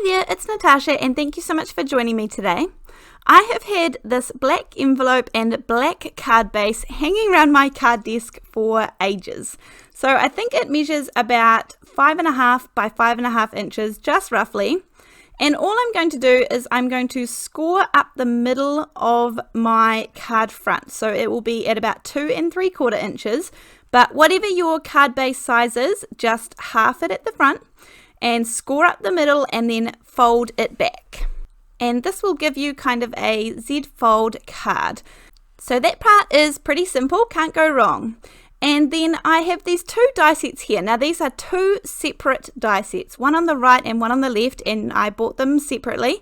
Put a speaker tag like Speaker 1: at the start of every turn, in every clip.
Speaker 1: Hi there, it's Natasha and thank you so much for joining me today. I have had this black envelope and black card base hanging around my card desk for ages. So I think it measures about 5.5 by 5.5 inches, just roughly. And all I'm going to do is I'm going to score up the middle of my card front. So it will be at about 2 3/4 inches, but whatever your card base size is, just half it at the front and score up the middle and then fold it back. And this will give you kind of a Z fold card. So that part is pretty simple, can't go wrong. And then I have these two die sets here. Now these are two separate die sets, one on the right and one on the left, and I bought them separately.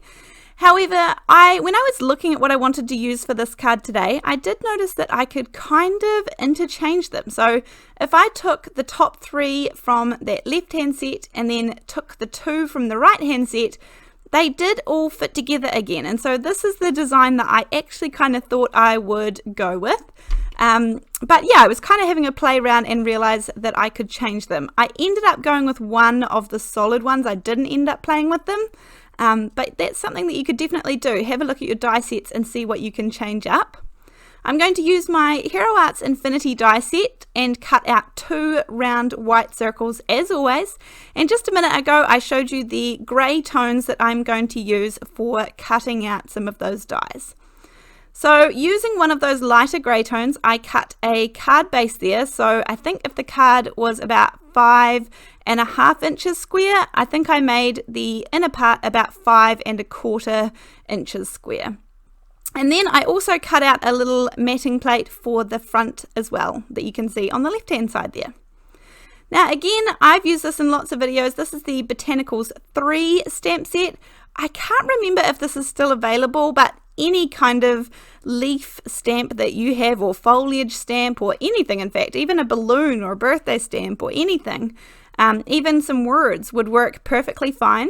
Speaker 1: However, when I was looking at what I wanted to use for this card today, I did notice that I could kind of interchange them. So if I took the top 3 from that left-hand set and then took the 2 from the right-hand set, they did all fit together again. And so this is the design that I actually kind of thought I would go with. But yeah, I was kind of having a play around and realized that I could change them. I ended up going with one of the solid ones. I didn't end up playing with them. But that's something that you could definitely do. Have a look at your die sets and see what you can change up. I'm going to use my Hero Arts Infinity die set and cut out 2 round white circles as always. And just a minute ago I showed you the grey tones that I'm going to use for cutting out some of those dies. So using one of those lighter grey tones, I cut a card base there. So I think if the card was about 5.5 inches square, I think I made the inner part about 5.25 inches square. And then I also cut out a little matting plate for the front as well that you can see on the left hand side there. Now again, I've used this in lots of videos. This is the Botanicals 3 stamp set. I can't remember if this is still available, but any kind of leaf stamp that you have, or foliage stamp, or anything, in fact, even a balloon or a birthday stamp or anything, even some words would work perfectly fine.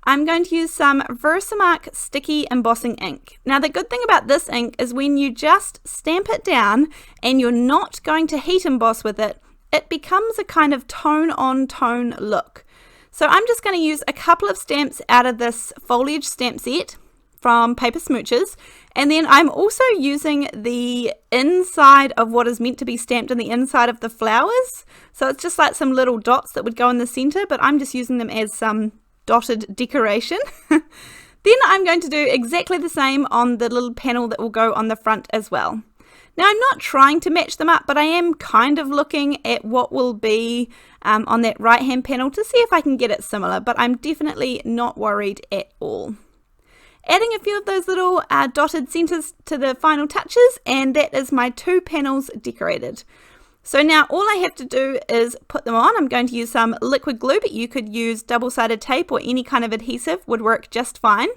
Speaker 1: I'm going to use some VersaMark sticky embossing ink. Now the good thing about this ink is when you just stamp it down and you're not going to heat emboss with it, it becomes a kind of tone on tone look. So I'm just going to use a couple of stamps out of this foliage stamp set from Paper Smooches, and then I'm also using the inside of what is meant to be stamped in the inside of the flowers. So it's just like some little dots that would go in the center, but I'm just using them as some dotted decoration. Then I'm going to do exactly the same on the little panel that will go on the front as well. Now I'm not trying to match them up, but I am kind of looking at what will be on that right hand panel to see if I can get it similar, but I'm definitely not worried at all. Adding a few of those little dotted centers to the final touches, and that is my 2 panels decorated. So now all I have to do is put them on. I'm going to use some liquid glue, but you could use double-sided tape or any kind of adhesive would work just fine.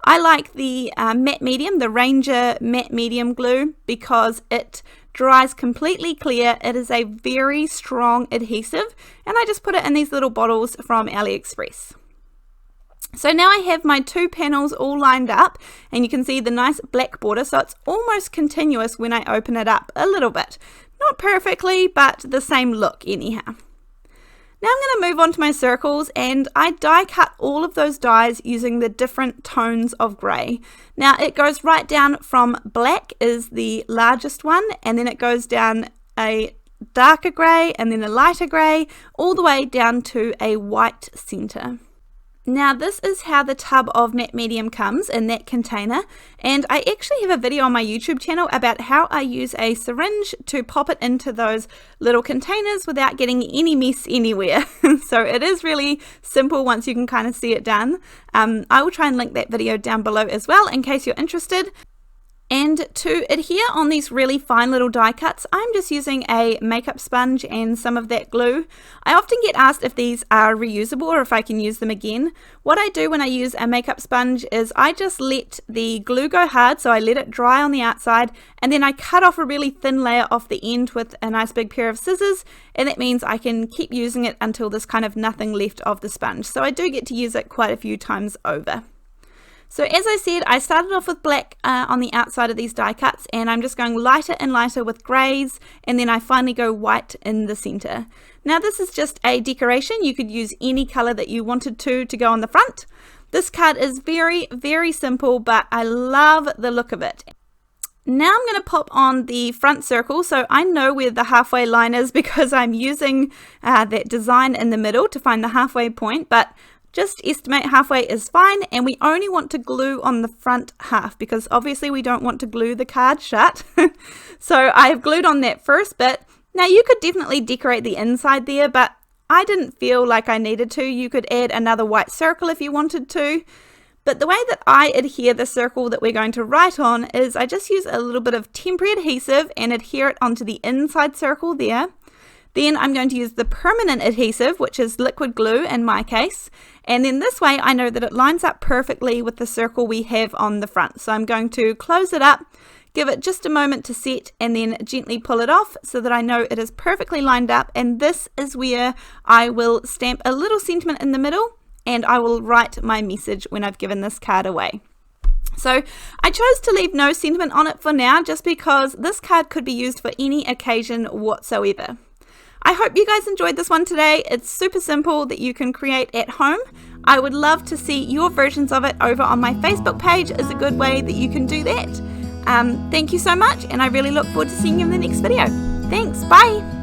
Speaker 1: I like the matte medium, the Ranger matte medium glue, because it dries completely clear. It is a very strong adhesive, and I just put it in these little bottles from AliExpress. So now I have my 2 panels all lined up, and you can see the nice black border, so it's almost continuous when I open it up a little bit. Not perfectly, but the same look anyhow. Now I'm going to move on to my circles, and I die cut all of those dies using the different tones of grey. Now it goes right down from black is the largest one, and then it goes down a darker grey, and then a lighter grey, all the way down to a white center. Now this is how the tub of matte medium comes in that container, and I actually have a video on my YouTube channel about how I use a syringe to pop it into those little containers without getting any mess anywhere. So it is really simple once you can kind of see it done. I will try and link that video down below as well in case you're interested. And to adhere on these really fine little die cuts, I'm just using a makeup sponge and some of that glue. I often get asked if these are reusable or if I can use them again. What I do when I use a makeup sponge is I just let the glue go hard, so I let it dry on the outside, and then I cut off a really thin layer off the end with a nice big pair of scissors, and that means I can keep using it until there's kind of nothing left of the sponge. So I do get to use it quite a few times over. So as I said, I started off with black on the outside of these die cuts, and I'm just going lighter and lighter with greys, and then I finally go white in the center. Now this is just a decoration. You could use any color that you wanted to go on the front. This card is very, very simple, but I love the look of it. Now I'm going to pop on the front circle, so I know where the halfway line is because I'm using that design in the middle to find the halfway point, but just estimate halfway is fine, and we only want to glue on the front half because obviously we don't want to glue the card shut. So I have glued on that first bit. Now you could definitely decorate the inside there, but I didn't feel like I needed to. You could add another white circle if you wanted to. But the way that I adhere the circle that we're going to write on is I just use a little bit of temporary adhesive and adhere it onto the inside circle there. Then I'm going to use the permanent adhesive, which is liquid glue in my case. And then this way I know that it lines up perfectly with the circle we have on the front. So I'm going to close it up, give it just a moment to set, and then gently pull it off so that I know it is perfectly lined up. And this is where I will stamp a little sentiment in the middle, and I will write my message when I've given this card away. So I chose to leave no sentiment on it for now, just because this card could be used for any occasion whatsoever. I hope you guys enjoyed this one today. It's super simple that you can create at home. I would love to see your versions of it over on my Facebook page. Is a good way that you can do that. Thank you so much, and I really look forward to seeing you in the next video. Thanks, bye!